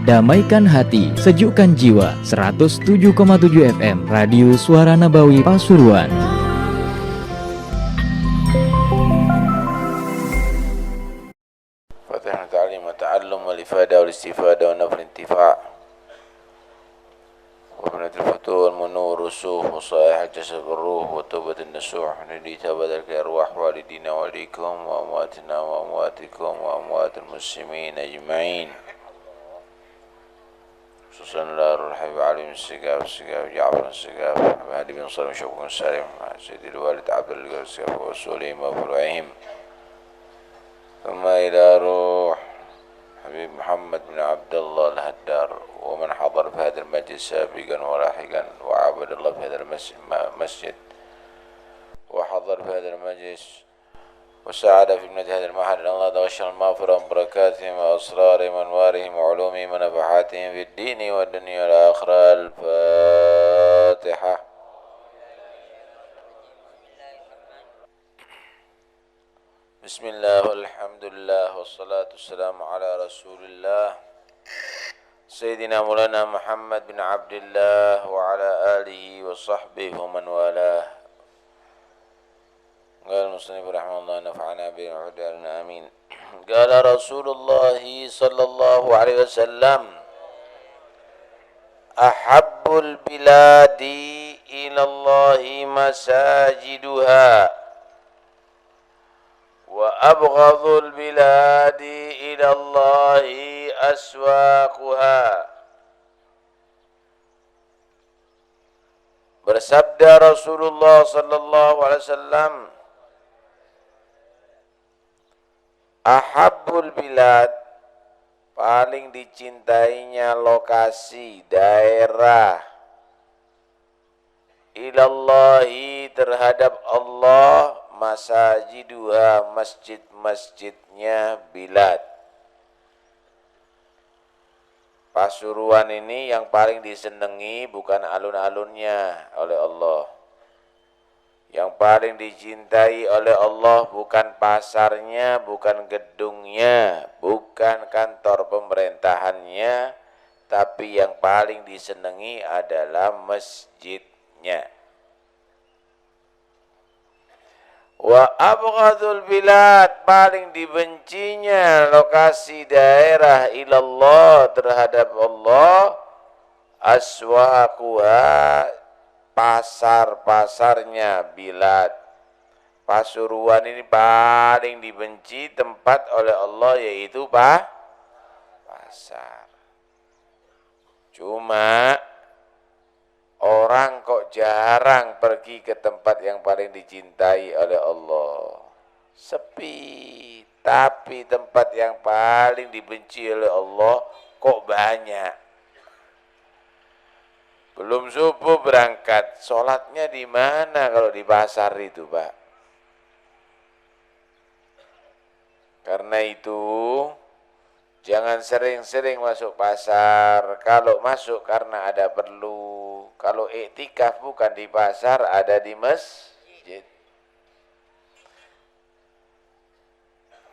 Damaikan hati, sejukkan jiwa. 107,7 FM Radio Suara Nabawi Pasuruan. Fatihah ta'lim wa ta'allum wal ifada wal istifada wa nafl intifa' wa binatul futuh wal munur rusuh wa sa'ih jasad ruh wa tawbat nasuh nidi tabadal ke arwah walidina walikum wa amwatina wa amwatikum wa amwatul muslimin ajma'in. خصوصا الأرواح الحبيب علي بن السقاف جعفر السقاف هادي بن صالح شوق سالم سيدي الوالد عبد الله السقاف وسليم وفرعهم ثم إلى روح حبيب محمد بن عبد الله الهدار ومن حضر في هذا المجلس سابقا ولاحقا وعبد الله في هذا المسجد وحضر في هذا المجلس وساعد في ابنة هذا المعهد الله تغشى المغفرة وبركاتهم وأسرارهم وأنوارهم وعلومهم ونفحاتهم في الدين والدنيا والآخرة. الفاتحة. بسم الله والحمد لله والصلاة والسلام على رسول الله سيدنا مولانا محمد بن عبد الله وعلى آله وصحبه ومن والاه. قال المصنف رحمه الله نفعنا به وعدنا آمين. قال رسول الله صلى الله عليه وسلم أحب البلاد إلى الله مساجدها وأبغض البلاد إلى الله أسواقها. Bersabda Rasulullah sallallahu alaihi wasallam, ahabbul bilad, paling dicintainya lokasi, daerah, ilallahi, terhadap Allah, masajiduha, masjid-masjidnya bilad. Pasuruan ini yang paling disenangi bukan alun-alunnya oleh Allah. Yang paling dicintai oleh Allah bukan pasarnya, bukan gedungnya, bukan kantor pemerintahannya, tapi yang paling disenangi adalah masjidnya. Wa abghadul bilad, paling dibencinya lokasi daerah ilallah, terhadap Allah, aswaquha, pasar-pasarnya bilad. Pasuruan ini paling dibenci tempat oleh Allah, yaitu pasar. Cuma orang kok jarang pergi ke tempat yang paling dicintai oleh Allah. Sepi. Tapi tempat yang paling dibenci oleh Allah kok banyak. Belum subuh berangkat, sholatnya di mana kalau di pasar itu, Pak? Karena itu, jangan sering-sering masuk pasar. Kalau masuk karena ada perlu. Kalau iktikaf bukan di pasar, ada di masjid.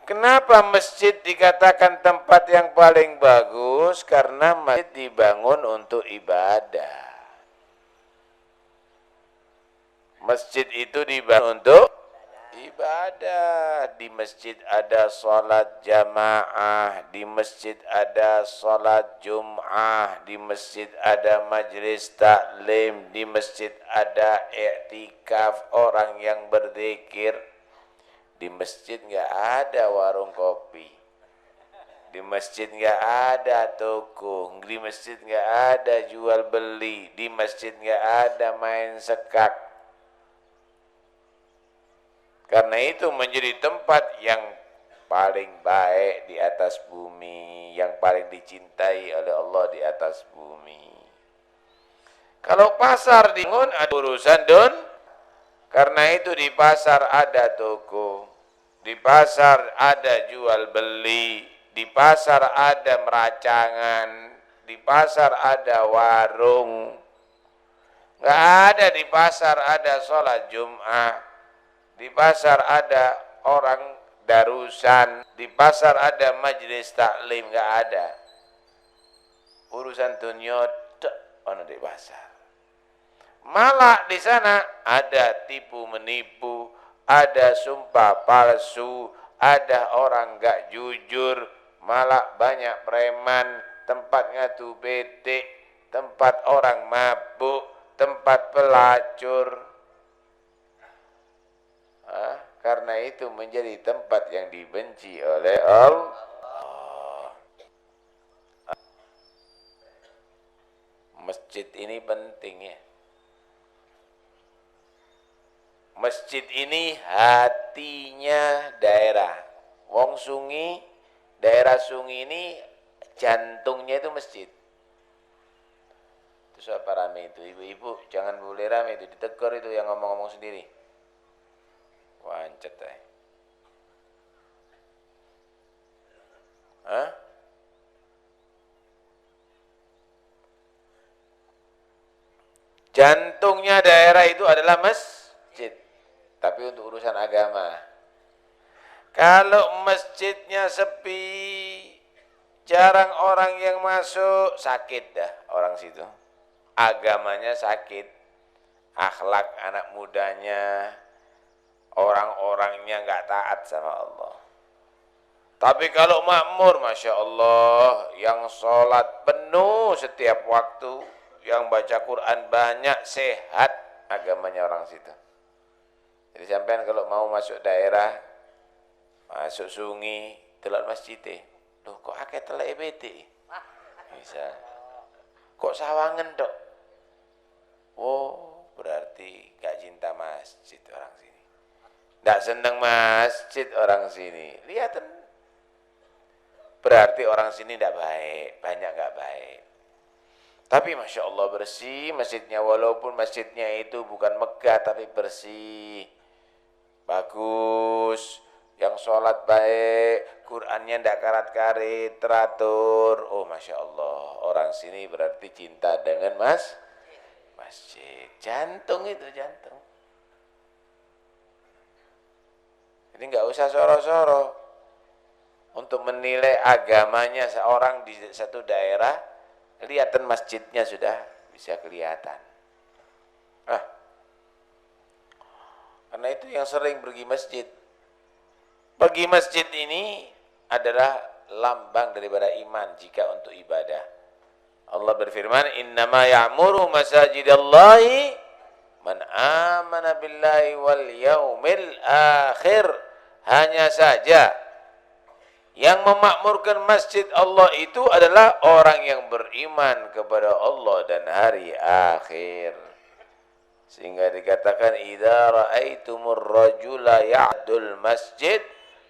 Kenapa masjid dikatakan tempat yang paling bagus? Karena masjid dibangun untuk ibadah. Masjid itu dibangun untuk ibadah. Di masjid ada sholat jamaah, di masjid ada sholat jum'ah, di masjid ada majlis taklim, di masjid ada i'tikaf, orang yang berzikir. Di masjid nggak ada warung kopi, di masjid nggak ada toko, di masjid nggak ada jual beli, di masjid nggak ada main sekak. Karena itu menjadi tempat yang paling baik di atas bumi, yang paling dicintai oleh Allah di atas bumi. Kalau pasar dibangun ada urusan don, karena itu di pasar ada toko, di pasar ada jual beli, di pasar ada meracangan, di pasar ada warung. Nggak ada di pasar ada sholat Jum'ah. Di pasar ada orang darusan, di pasar ada majelis taklim, nggak ada. Urusan dunia ono di pasar. Malah di sana ada tipu menipu, ada sumpah palsu, ada orang nggak jujur, malah banyak preman, tempat ngadu betik, tempat orang mabuk, tempat pelacur. Karena itu menjadi tempat yang dibenci oleh Allah. Masjid ini penting ya. Masjid ini hatinya daerah. Wong Sungi, daerah Sungi ini jantungnya itu masjid. Terus apa rame itu? Ibu-ibu jangan boleh rame itu, ditegur itu yang ngomong-ngomong sendiri. Wancet ya. Hah? Jantungnya daerah itu adalah masjid. Tapi untuk urusan agama. Kalau masjidnya sepi, jarang orang yang masuk, sakit dah orang situ. Agamanya sakit, akhlak anak mudanya, orang-orangnya nggak taat sama Allah. Tapi kalau makmur, Masya Allah, yang sholat penuh setiap waktu, yang baca Quran banyak, sehat agamanya orang situ. Jadi sampean kalau mau masuk daerah, masuk Sungi, delok masjid, loh kok akeh telek EBT? Bisa. Kok sawangan dok? Oh, berarti gak cinta masjid orang sini. Gak seneng masjid orang sini. Lihatin. Berarti orang sini gak baik, banyak gak baik. Tapi Masya Allah bersih masjidnya, walaupun masjidnya itu bukan megah tapi bersih. Bagus, yang sholat baik, Qurannya ndak karat-karit, teratur. Oh Masya Allah, orang sini berarti cinta dengan masjid. Jantung itu, jantung. Jadi nggak usah soro-soro untuk menilai agamanya seorang di satu daerah. Kelihatan masjidnya sudah bisa kelihatan. Karena itu yang sering pergi masjid. Pergi masjid ini adalah lambang daripada iman jika untuk ibadah. Allah berfirman, "Innama ya'muru masajidallahi man amana billahi wal yaumil akhir." Hanya saja yang memakmurkan masjid Allah itu adalah orang yang beriman kepada Allah dan hari akhir. Sehingga dikatakan idza ra'aitumur rajula ya'dul masjid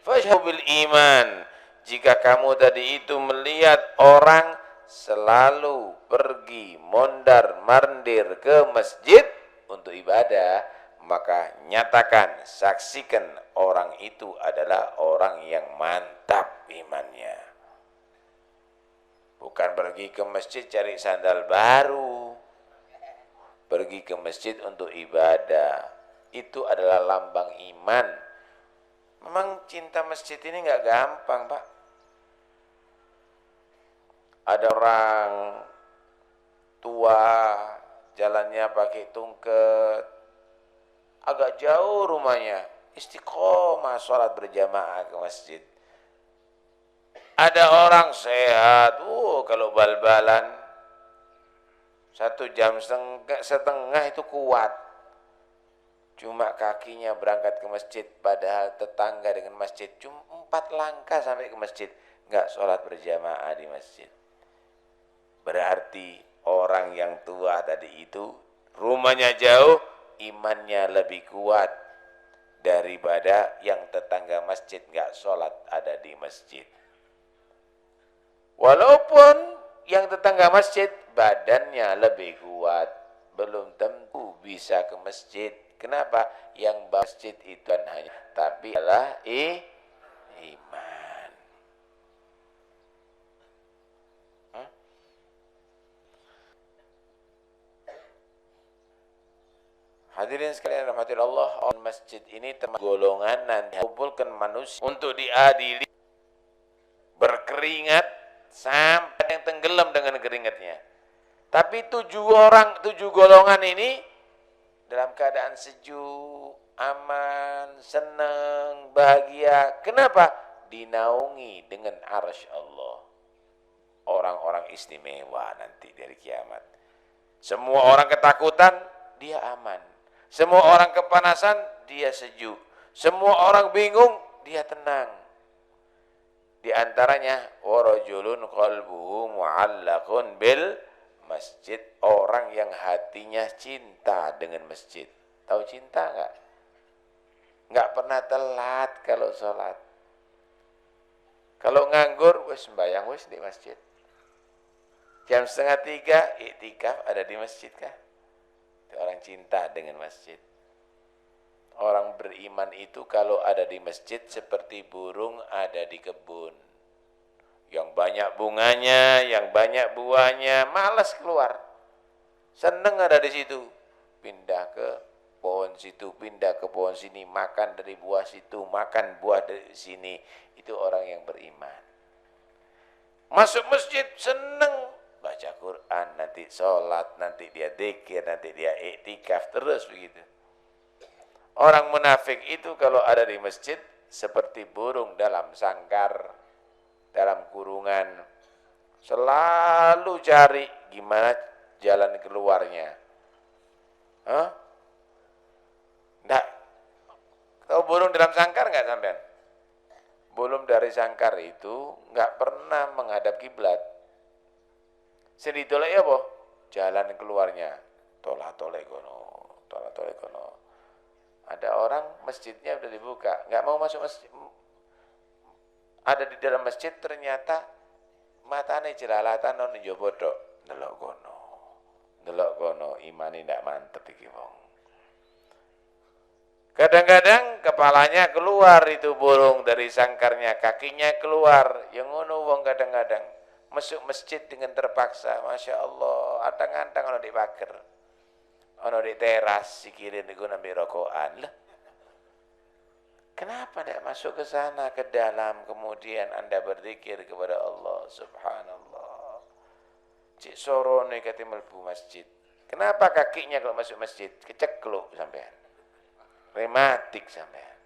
fashhadu bil iman. Jika kamu tadi itu melihat orang selalu pergi mondar-mandir ke masjid untuk ibadah, maka nyatakan, saksikan orang itu adalah orang yang mantap imannya. Bukan pergi ke masjid cari sandal baru. Pergi ke masjid untuk ibadah, itu adalah lambang iman. Memang cinta masjid ini nggak gampang, Pak. Ada orang tua, jalannya pakai tungket, agak jauh rumahnya, istiqomah sholat berjamaah ke masjid. Ada orang sehat, kalau bal-balan 1,5 jam itu kuat. Cuma kakinya berangkat ke masjid, padahal tetangga dengan masjid cuma 4 langkah sampai ke masjid, nggak sholat berjamaah di masjid. Berarti orang yang tua tadi itu rumahnya jauh, imannya lebih kuat daripada yang tetangga masjid nggak sholat ada di masjid. Walaupun yang tetangga masjid badannya lebih kuat, belum tentu bisa ke masjid. Kenapa? Yang masjid itu hanya tapi adalah iman. Hadirin sekalian rahmatil Allah, masjid ini termasuk golongan nanti kumpulkan manusia untuk diadili berkeringat sampai yang tenggelam dengan keringatnya. Tapi 7 golongan ini dalam keadaan sejuk, aman, senang, bahagia. Kenapa? Dinaungi dengan arsy Allah. Orang-orang istimewa nanti dari kiamat. Semua orang ketakutan, dia aman. Semua orang kepanasan, dia sejuk. Semua orang bingung, dia tenang. Di antaranya warajulun qalbuhu mu'allaqun bil masjid, orang yang hatinya cinta dengan masjid. Tahu cinta enggak? Enggak pernah telat kalau sholat. Kalau nganggur, wis sembahyang wis di masjid. Jam 2:30 iktikaf ada di masjid kah? Itu orang cinta dengan masjid. Orang beriman itu kalau ada di masjid seperti burung ada di kebun. Yang banyak bunganya, yang banyak buahnya, malas keluar. Seneng ada di situ. Pindah ke pohon situ, pindah ke pohon sini, makan dari buah situ, makan buah dari sini. Itu orang yang beriman. Masuk masjid seneng, baca Quran, nanti sholat, nanti dia dzikir, nanti dia iktikaf, terus begitu. Orang munafik itu kalau ada di masjid seperti burung dalam sangkar, dalam kurungan, selalu cari gimana jalan keluarnya. Nggak, tahu burung dalam sangkar nggak sampean? Burung dari sangkar itu nggak pernah menghadap kiblat. Seditolek ya apa? Jalan keluarnya. Tolak-tolek kono, tolak-tolek kono. Ada orang masjidnya udah dibuka, nggak mau masuk masjid. Ada di dalam masjid ternyata matane jelalatan non njaba tok. Delok kono. Delok kono, imane ndak mantep iki wong. Kadang-kadang kepalanya keluar itu burung dari sangkarnya, kakinya keluar. Yang ngono wong kadang-kadang masuk masjid dengan terpaksa. Masya Allah, adang-adang ono di pager, ono di teras, sikirin niku nembe rokokan. Lah, kenapa tidak masuk ke sana, ke dalam, kemudian Anda berzikir kepada Allah, subhanallah. Cik sorone kate mlebu masjid. Kenapa kakinya kalau masuk masjid kecekluk sampean? Rematik sampean.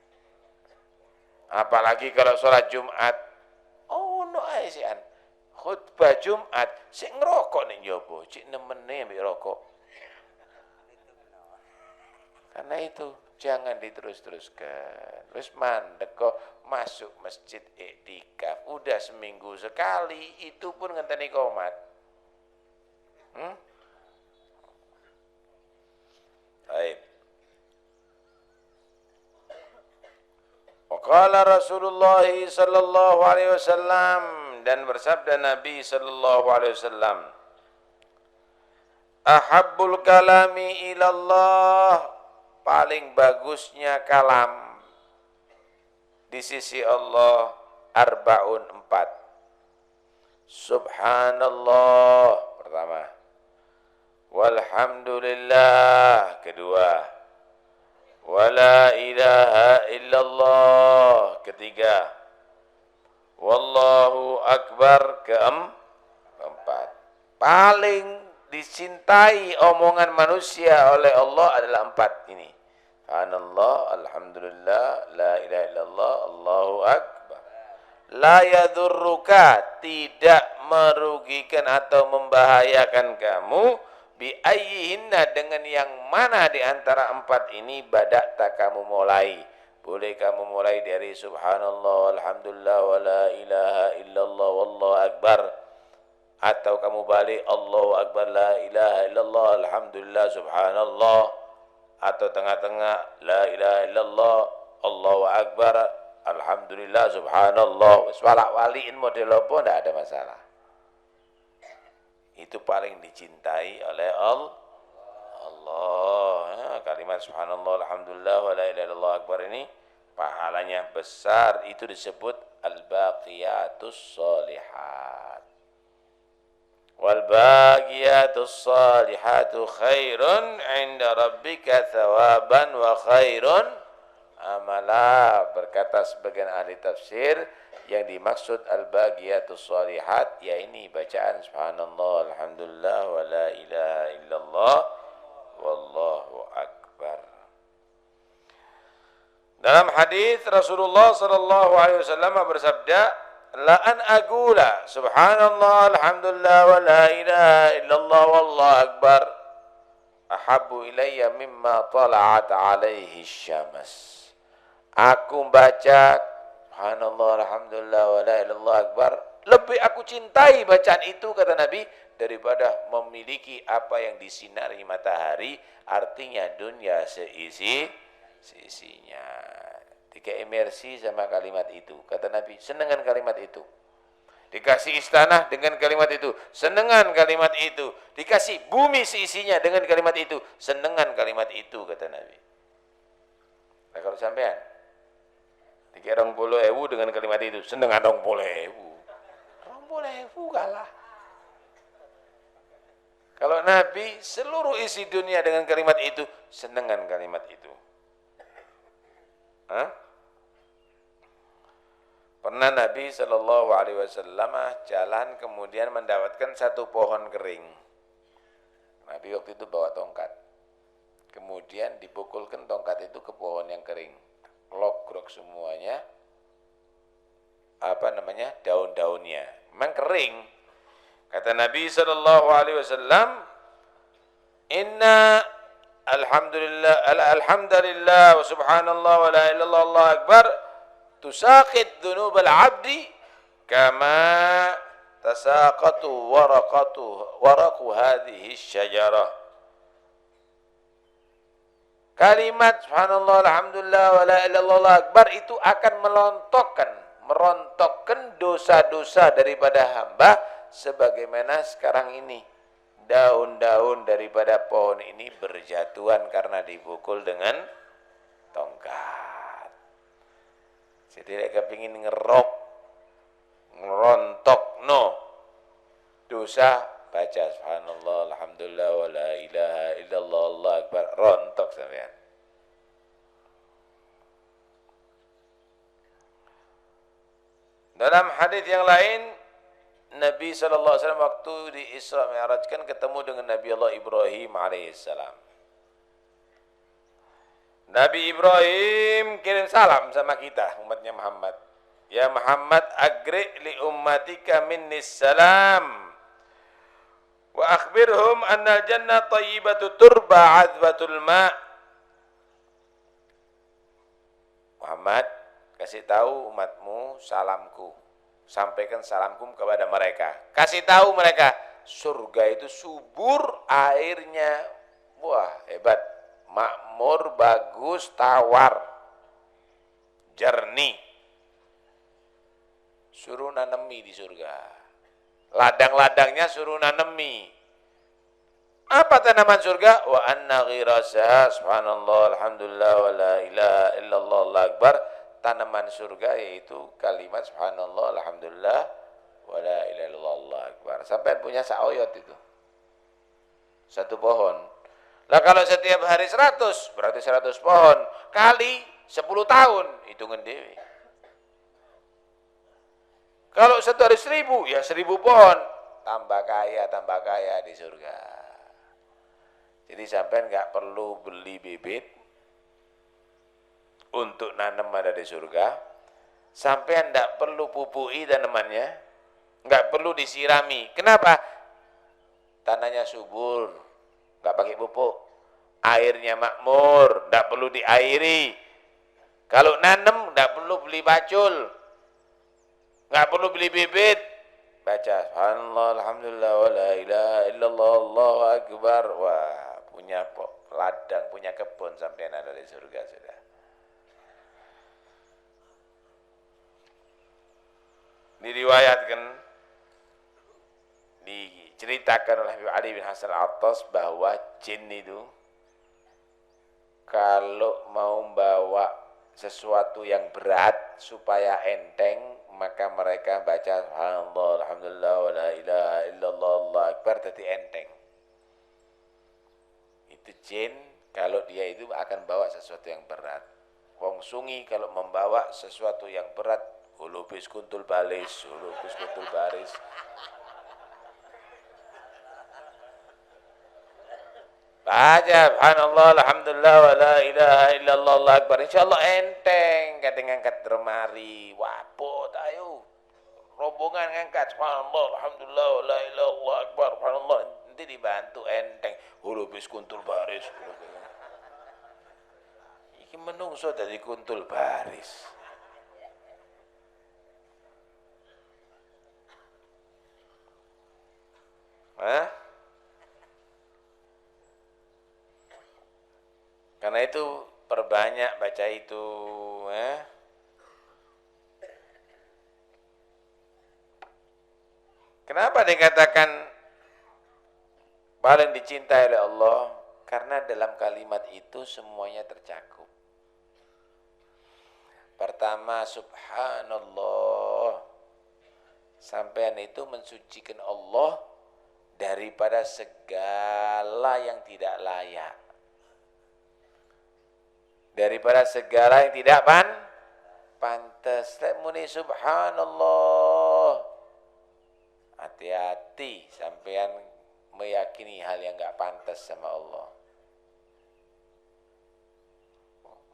Apalagi kalau sholat Jumat. Oh, no aisian. Khutbah Jumat sik ngerokok ning njaba, cik nemene mbek rokok. Karena itu jangan diterus-teruskan. Wis mandek kok masuk masjid iktikaf. Udah seminggu sekali, itu pun ngenteni qomat. Baik. Waqala Rasulullah sallallahu alaihi wasallam, dan bersabda Nabi sallallahu alaihi wasallam, ahabbul kalami ilallah, paling bagusnya kalam di sisi Allah arbaun 4. Subhanallah pertama, walhamdulillah kedua, wala ilaha illallah ketiga, wallahu akbar keempat. Paling dicintai omongan manusia oleh Allah adalah 4 ini. Subhanallah, alhamdulillah, la ilaha illallah, Allahu akbar. La yadurruka, tidak merugikan atau membahayakan kamu, bi ayyihinna, dengan yang mana di antara 4 ini badakta kamu mulai. Boleh kamu mulai dari subhanallah, alhamdulillah, wa la ilaha illallah, wallahu akbar. Atau kamu balik Allahu akbar, la ilaha illallah, alhamdulillah, subhanallah. Atau tengah-tengah la ilaha illallah, Allahu akbar, alhamdulillah, subhanallah. Walak waliin model apa enggak ada masalah. Itu paling dicintai oleh Allah. Ya, kalimat subhanallah, alhamdulillah, wa la ilaha illallah akbar ini pahalanya besar. Itu disebut al-baqiyatus sholihat. wal baqiyatus salihatu khairun 'inda rabbika thawaban wa khairun amala. Berkata sebagian ahli tafsir, yang dimaksud al-baqiyatus shalihat ya ini bacaan subhanallah alhamdulillah wa la ilaha illallah wallahu akbar. Dalam hadis Rasulullah sallallahu alaihi wasallam bersabda, la an aqula subhanallah alhamdulillah wa la ilaha illallah wallahu akbar ahabbu ilayya mimma tala'at alaihi syams. Aku baca subhanallah alhamdulillah wa la ilaha illallah akbar, lebih aku cintai bacaan itu, kata Nabi, daripada memiliki apa yang disinari matahari, artinya dunia seisinya. Dikasih imersi sama kalimat itu, kata Nabi, senengan kalimat itu. Dikasih istana dengan kalimat itu, senengan kalimat itu. Dikasih bumi seisinya dengan kalimat itu, senengan kalimat itu, kata Nabi. Nah kalau sampean dikira 20.000 dengan kalimat itu, senengan 20.000. 20.000 kalah. Kalau Nabi seluruh isi dunia dengan kalimat itu, senengan kalimat itu. Hah? Pernah Nabi Shallallahu Alaihi Wasallam jalan kemudian mendapatkan satu pohon kering. Nabi waktu itu bawa tongkat. Kemudian dipukulkan tongkat itu ke pohon yang kering. Logrok semuanya, daun-daunnya. Memang kering. Kata Nabi Shallallahu Alaihi Wasallam, Inna alhamdulillah wa subhanallah wa la ilaha illallah Allahu akbar tusaqit dzunubal abdi kama tasaqatu waraqu hadhihi syajarah. Kalimat subhanallah alhamdulillah wa la ilaha illallah akbar itu akan merontokkan dosa-dosa daripada hamba, sebagaimana sekarang ini daun-daun daripada pohon ini berjatuhan karena dipukul dengan tongkat. Jadi mereka ingin ngerontok dosa, baca subhanallah alhamdulillah wa la ilaha illallah Allahu akbar, rontok sampean. Dalam hadis yang lain, Nabi SAW waktu di Isra Mi'rajkan ketemu dengan Nabi Allah Ibrahim alaihissalam. Nabi Ibrahim kirim salam sama kita, umatnya Muhammad. Ya Muhammad, agri li ummatika minnis salam. Wa akhbirhum annal jannah tayyibatu turba azbatul ma'. Muhammad, kasih tahu umatmu salamku. Sampaikan salamku kepada mereka. Kasih tahu mereka, surga itu subur airnya. Wah, hebat. Makmur, bagus, tawar. Jernih. Suruh nanemi di surga. Ladang-ladangnya suruh nanemi. Apa tanaman surga? Wa anna ghirasaha subhanallah alhamdulillah wa la ilaha illallah Allahu akbar. Tanaman surga yaitu kalimat subhanallah alhamdulillah wa la ilaha illallah Allahu akbar. Sampai punya saoyot itu. Satu pohon. Lah kalau setiap hari 100, berarti 100 pohon. Kali 10 tahun, hitungan dewe. Kalau satu hari 1000, ya 1000 pohon. Tambah kaya di surga. Jadi sampai nggak perlu beli bibit untuk nanam ada di surga. Sampai nggak perlu pupui tanamannya, nggak perlu disirami. Kenapa? Tanahnya subur, nggak pakai pupuk. Airnya makmur, nggak perlu diairi. Kalau nanam nggak perlu beli pacul, nggak perlu beli bibit. Baca subhanallah alhamdulillah wa la ilaha illallah Allahu akbar. Wah, punya ladang, punya kebun sampai ada di surga sudah. Diriwayatkan, diceritakan oleh Ali bin Hasan Al-Attas bahwa jin itu kalau mau bawa sesuatu yang berat supaya enteng, maka mereka baca subhanallah, alhamdulillah, wa la ilaha illallah, Allahu akbar, jadi enteng. Itu jin kalau dia itu akan bawa sesuatu yang berat. Wong sungi kalau membawa sesuatu yang berat, hulubis kuntul balis, hulubis kuntul baris. Baca subhanallah, alhamdulillah, wa la ilaha illallah, Allahu akbar. Insyaallah enteng kate ngangkat remari. Wapot ayo. Rombongan ngangkat subhanallah, alhamdulillah, wa la ilaha illallah, Allahu akbar. Subhanallah, nanti dibantu enteng. Hulubis kuntul baris. Iki menungso dadi kuntul baris. Hah? Karena itu perbanyak baca itu, Kenapa dikatakan paling dicintai oleh Allah? Karena dalam kalimat itu semuanya tercakup. Pertama, subhanallah. Sampean itu mensucikan Allah daripada segala yang tidak layak. Daripada segala yang tidak pantas. Lek muni subhanallah. Hati-hati sampean meyakini hal yang enggak pantas sama Allah.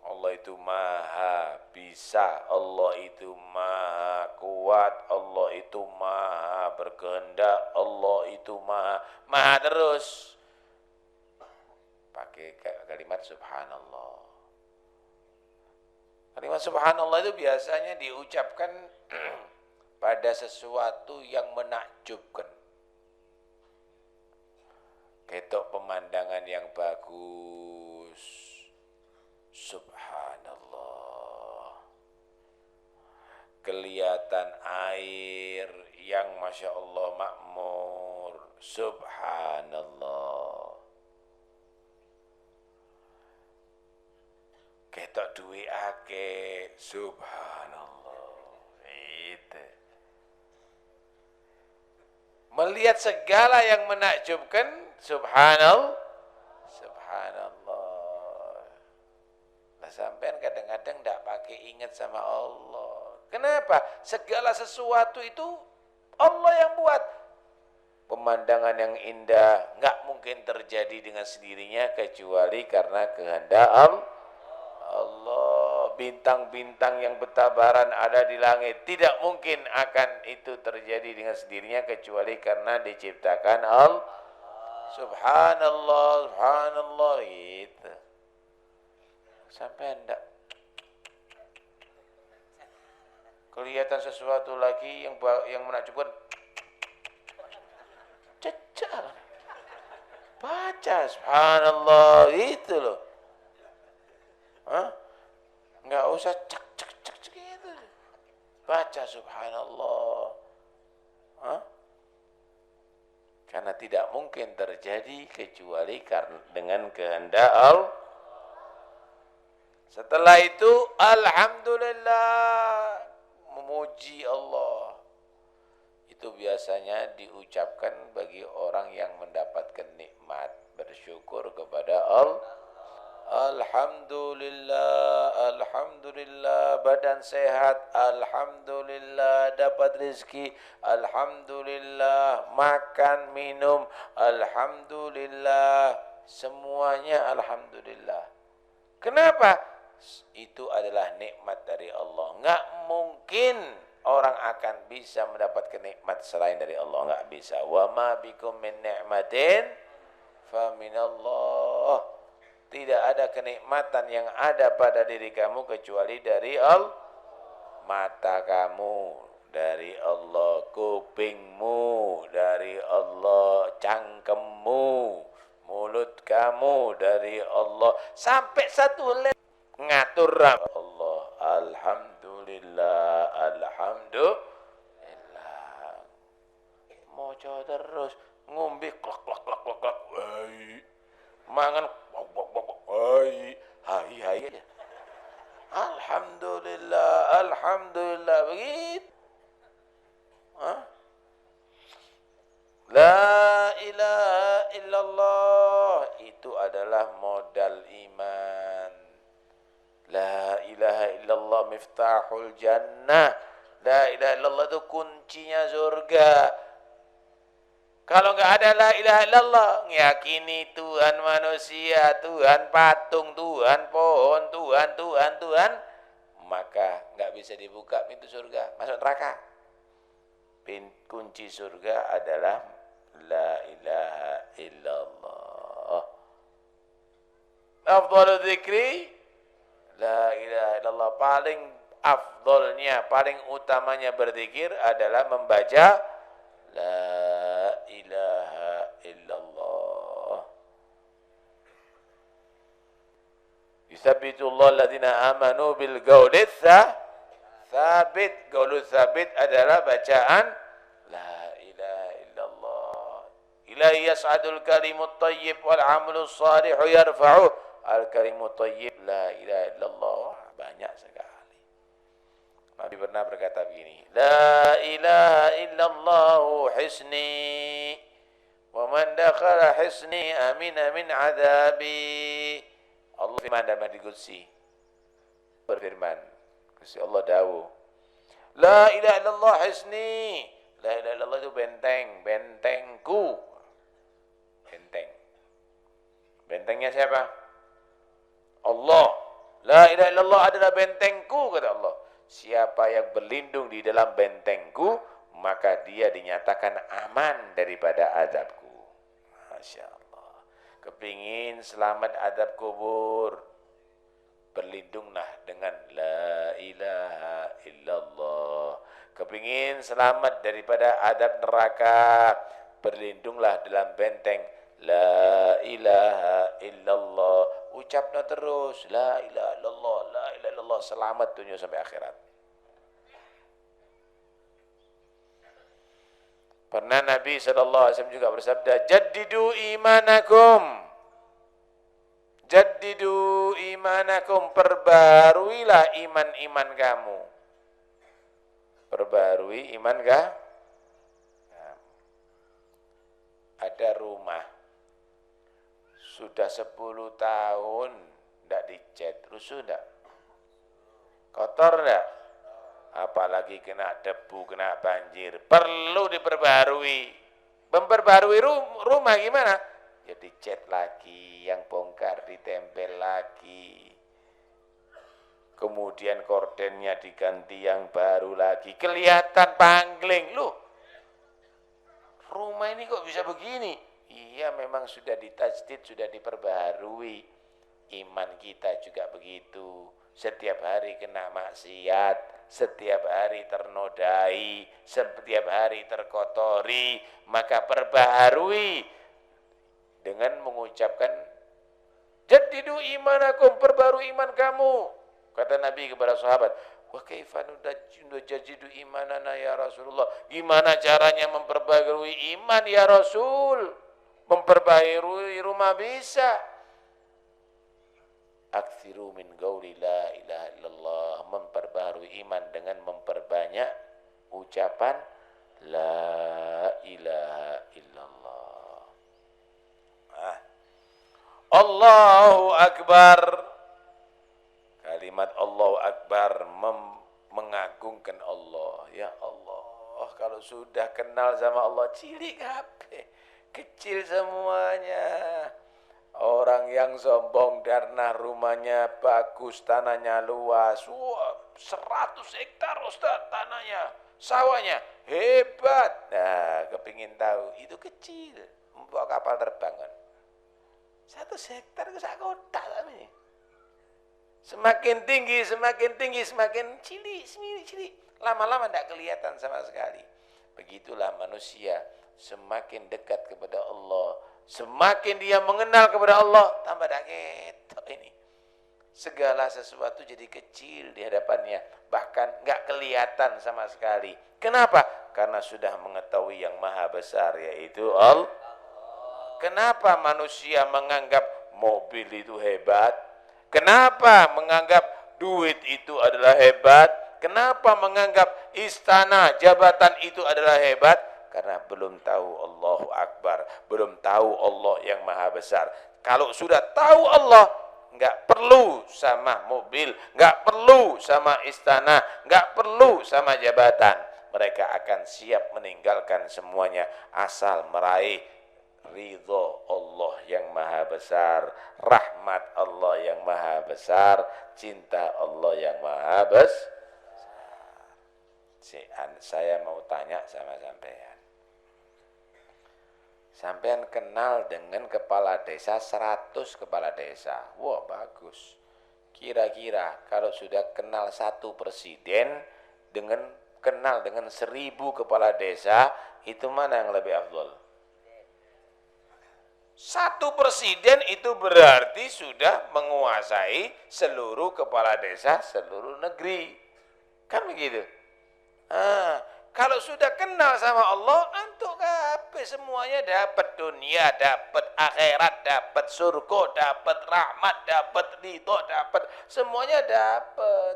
Allah itu maha bisa, Allah itu maha kuat, Allah itu maha berkehendak, Allah itu maha terus. Pakai kalimat subhanallah. Kalimat subhanallah itu biasanya diucapkan pada sesuatu yang menakjubkan. Ketok pemandangan yang bagus. Subhanallah. Kelihatan air yang Masya Allah makmur. Subhanallah. Ketok duwe akeh. Subhanallah. Itu. Melihat segala yang menakjubkan. Subhanallah. Subhanallah. Nah, sampean kadang-kadang tidak pakai ingat sama Allah. Kenapa? Segala sesuatu itu Allah yang buat. Pemandangan yang indah nggak mungkin terjadi dengan sendirinya kecuali karena kehendak Allah. Bintang-bintang yang bertabaran ada di langit tidak mungkin akan itu terjadi dengan sendirinya kecuali karena diciptakan Allah. Subhanallah, subhanallah itu. Sampai enggak kelihatan sesuatu lagi yang menakjubkan, cecak, baca subhanallah itu loh. Enggak usah cek gitu. Baca subhanallah. Karena tidak mungkin terjadi kecuali dengan kehendak Allah. Setelah itu alhamdulillah, memuji Allah. Itu biasanya diucapkan bagi orang yang mendapatkan nikmat, bersyukur kepada Allah. Alhamdulillah, alhamdulillah badan sehat, alhamdulillah dapat rezeki, alhamdulillah makan minum, alhamdulillah semuanya alhamdulillah. Kenapa? Itu adalah nikmat dari Allah. Enggak mungkin orang akan bisa mendapatkan nikmat selain dari Allah, enggak bisa. Wa ma bikum min ni'matin fa minallah. Tidak ada kenikmatan yang ada pada diri kamu kecuali dari Allah. Mata kamu dari Allah, kupingmu dari Allah, cangkemmu, mulut kamu dari Allah, sampai satu ngatur Allah. Alhamdulillah, alhamdulillah. Mojo terus ngombe klak klak klak klak klak. Mangan hai aja. Alhamdulillah, alhamdulillah. begitu. Hah? La ilaha illallah itu adalah modal iman. La ilaha illallah miftahul jannah. La ilaha illallah itu kuncinya surga. Kalau nggak ada la ilaha illallah, ngiyakini Tuhan manusia, Tuhan patung, Tuhan pohon, Tuhan, maka nggak bisa dibuka pintu surga, masuk neraka. Kunci surga adalah la ilaha illallah. Afdhalul dzikri la ilaha illallah. Paling afdolnya, paling utamanya berzikir adalah membaca la ilaha illallah. Yusabbitullahu alladhina amanu bil qawli tsabit. Qaulu tsabit adalah bacaan la ilaha illallah. Ilaihi yas'adul kalimut thayyib wal 'amalus shalihu yarfa'uh. Al kalimut thayyib la ilaha illallah. Banyak sekali. Nabi pernah berkata begini, la ilaha illallah hisni wa man dakhala hisni amina min adabi. Allah firman dalam hadits qudsi berfirman, Gusti Allah dawuh, la ilaha illallah hisni. La ilaha illallah itu benteng, bentengku. Benteng. Bentengnya siapa? Allah. La ilaha illallah adalah bentengku, kata Allah. Siapa yang berlindung di dalam bentengku, maka dia dinyatakan aman daripada azabku. Masya Allah. Kepingin selamat azab kubur, berlindunglah dengan la ilaha illallah. Kepingin selamat daripada azab neraka, berlindunglah dalam benteng la ilaha illallah. Ucapnya terus la ilaha illallah, la ilaha illallah, selamat dunia sampai akhirat. Pernah Nabi SAW juga bersabda, jaddidu imanakum. Jaddidu imanakum, perbaruilah iman-iman kamu. Perbarui iman kah? Ada rumah sudah 10 tahun tidak dicat, rusuh tidak? Kotor tidak? Apalagi kena debu, kena banjir, perlu diperbarui. Memperbarui rumah gimana? Ya dicat lagi, yang bongkar ditempel lagi. Kemudian kordennya diganti yang baru lagi. Kelihatan pangling. Loh, rumah ini kok bisa begini? Iya, memang sudah ditajdid, sudah diperbarui. Iman kita juga begitu. Setiap hari kena maksiat, setiap hari ternodai, setiap hari terkotori. Maka perbaharui dengan mengucapkan jaddidu imanakum, perbarui iman kamu. Kata Nabi kepada sahabat, wa kaifa nujajidu imanana ya Rasulullah? Gimana caranya memperbarui iman ya Rasul? Memperbarui rumah bisa. Aktsiru min qauli la ilaha illallah, memperbarui iman dengan memperbanyak ucapan la ilaha illallah. Allahu Akbar. Kalimat Allahu Akbar mengagungkan Allah. Ya Allah, kalau sudah kenal sama Allah, cilik kabeh, kecil semuanya. Orang yang sombong karena rumahnya bagus, tanahnya luas, 100 hektar Ustaz tanahnya, sawahnya hebat. Nah, kepingin tahu, itu kecil, membawa kapal terbang kan. 1 hektar ke sak kota tapi. Semakin tinggi, semakin cilik. Lama-lama tidak kelihatan sama sekali. Begitulah manusia, semakin dekat kepada Allah, semakin dia mengenal kepada Allah, tambah ketok ini. Segala sesuatu jadi kecil di hadapannya, bahkan nggak kelihatan sama sekali. Kenapa? Karena sudah mengetahui yang maha besar, yaitu Allah. Kenapa manusia menganggap mobil itu hebat? Kenapa menganggap duit itu adalah hebat? Kenapa menganggap istana, jabatan itu adalah hebat? Karena belum tahu Allahu Akbar, belum tahu Allah yang Maha Besar. Kalau sudah tahu Allah, nggak perlu sama mobil, nggak perlu sama istana, nggak perlu sama jabatan. Mereka akan siap meninggalkan semuanya asal meraih ridho Allah yang Maha Besar, rahmat Allah yang Maha Besar, cinta Allah yang Maha Besar. Saya mau tanya sama sampean. Sampean kenal dengan kepala desa 100 kepala desa. Wah, bagus. Kira-kira kalau sudah kenal satu presiden dengan kenal dengan 1000 kepala desa, itu mana yang lebih afdol? Satu presiden itu berarti sudah menguasai seluruh kepala desa seluruh negeri. Kan begitu? Kalau sudah kenal sama Allah, antuk kabeh semuanya dapat dunia, dapat akhirat, dapat surga, dapat rahmat, dapat ridho, dapat semuanya dapat.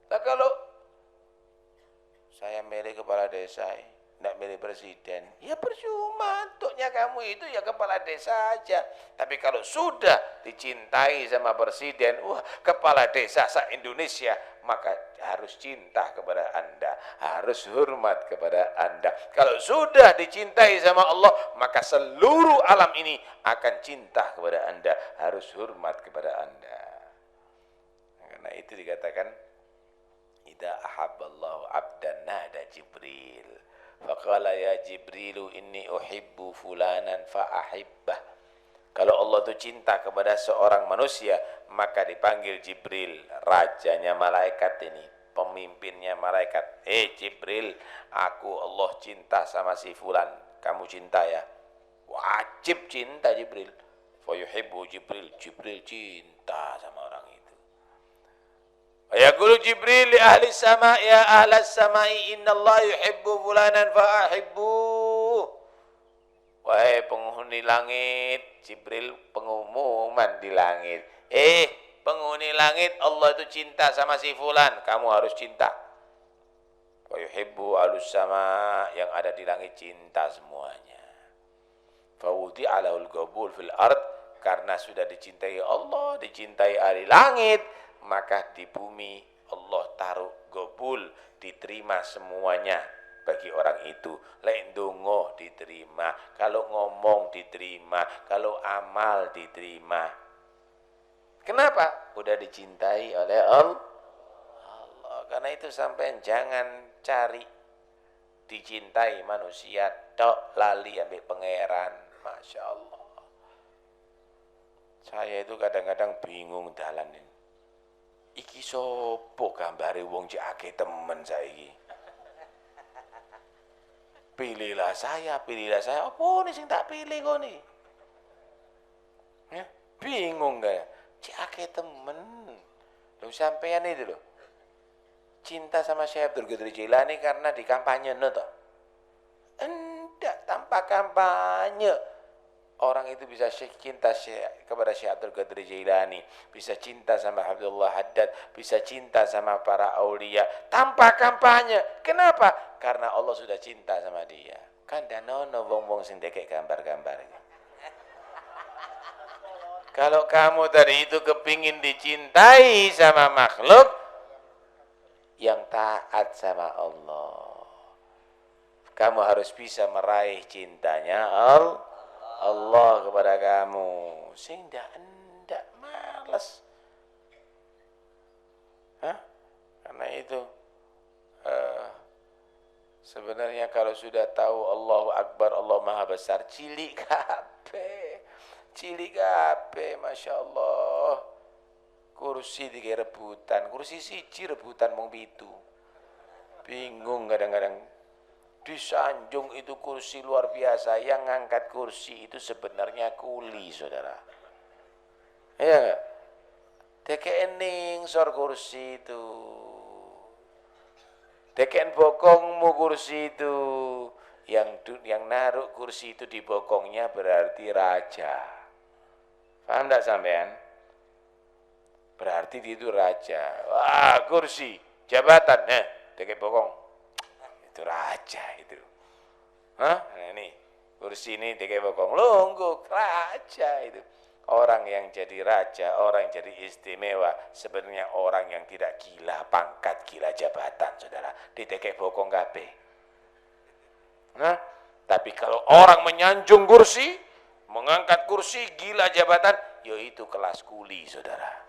Nah, kalau saya milih kepala desa, tidak milih presiden, ya percuma, untuknya kamu itu ya kepala desa aja. Tapi kalau sudah dicintai sama presiden, wah, kepala desa se-Indonesia, maka harus cinta kepada Anda, harus hormat kepada Anda. Kalau sudah dicintai sama Allah, maka seluruh alam ini akan cinta kepada Anda, harus hormat kepada Anda. Karena itu dikatakan, idza ahabballahu 'abdan nada Jibril faqala ya Jibrilu inni uhibbu fulanan fa'ahibbah. Kalau Allah itu cinta kepada seorang manusia, maka dipanggil Jibril, rajanya malaikat ini, pemimpinnya malaikat. Jibril, aku Allah cinta sama si fulan, kamu cinta ya? Wajib cinta Jibril. Fayuhibbu Jibril, Jibril cinta sama orang itu. Yaqulu Jibril li ahli sama, ya ahlas samai innallaha yuhibbu fulanan fa'ahibbu. Wahai penghuni langit, Jibril pengumuman di langit. Penghuni langit, Allah itu cinta sama si fulan, kamu harus cinta. Wa yuhibbu ahlus sama, yang ada di langit cinta semuanya. Fa wudi'a lahul qabul fil ard, karena sudah dicintai Allah, dicintai ahli langit, maka di bumi Allah taruh qabul, diterima semuanya bagi orang itu. Lek ndonga diterima, kalau ngomong diterima, kalau amal diterima. Kenapa? Udah dicintai oleh Allah. Karena itu sampai jangan cari dicintai manusia tok, lali ambek pangeran. Masya Allah. Saya itu kadang-kadang bingung dalan ini. Iki sopo gambare wong cek akeh temen saiki. Pilihlah saya. Apa nih sing tak pilih kok nih? Bingung gak ya? Cek akeh temen. Loh sampean itu loh. Cinta sama Syekh Abdul Qadir Jilani karena di kampanye toh. Enggak, tanpa kampanye orang itu bisa cinta kepada Syekh Abdul Qadir Jilani, bisa cinta sama Abdullah Haddad, bisa cinta sama para aulia tanpa kampanye. Kenapa? Karena Allah sudah cinta sama dia. Kan danono wong-wong sing dekek gambar-gambar. Kalau kamu tadi itu kepingin dicintai sama makhluk yang taat sama Allah, kamu harus bisa meraih cintanya Allah kepada kamu. Sing ndak males. Karena itu sebenarnya kalau sudah tahu Allahu Akbar, Allah Maha Besar, cilik kabeh, Masya Allah. Kursi tiga rebutan, kursi siji rebutan mung 7. Bingung kadang-kadang. Disanjung itu kursi luar biasa. Yang ngangkat kursi itu sebenarnya kuli, saudara. Ya enggak? Dekeken ningsor kursi itu. Dekeken bokongmu kursi itu. Yang naruh kursi itu di bokongnya berarti raja. Paham enggak sampean? Berarti dia itu raja. Wah, kursi. jabatan, dikek bokong. Itu raja itu. Hah? Nah, ini kursi ini dikek bokong. Longgok raja itu. Orang yang jadi raja, orang yang jadi istimewa, sebenarnya orang yang tidak gila pangkat, gila jabatan, saudara. Ditekek bokong kabeh. Nah, tapi kalau orang menyanjung kursi, mengangkat kursi, gila jabatan, yaitu kelas kuli, saudara.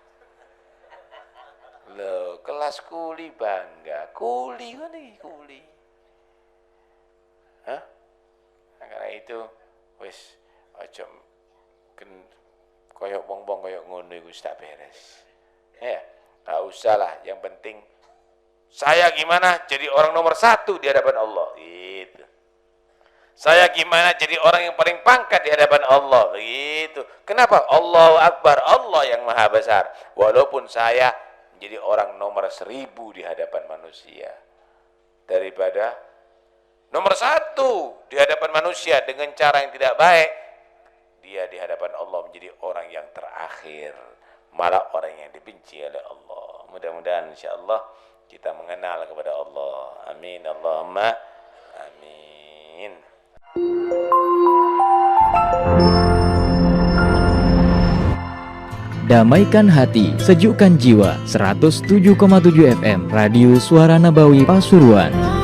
Loh, kelas kuli bangga, kuli kan nih, kuli. Hah? Nah, karena itu, wis, ojo koyok bongbong koyok ngono iku tak beres. Ya, tak usah lah. Yang penting saya gimana jadi orang nomor 1 di hadapan Allah. Gitu. Saya gimana jadi orang yang paling pangkat di hadapan Allah. Gitu. Kenapa? Allahu Akbar, Allah yang maha besar. Walaupun saya menjadi orang nomor 1000 di hadapan manusia, daripada nomor 1 di hadapan manusia dengan cara yang tidak baik, dia di hadapan Allah menjadi orang yang terakhir, malah orang yang dibenci oleh Allah. Mudah-mudahan insyaallah kita mengenal kepada Allah. Amin Allahumma amin. Damaikan hati, sejukkan jiwa. 107,7 FM Radio Suara Nabawi Pasuruan.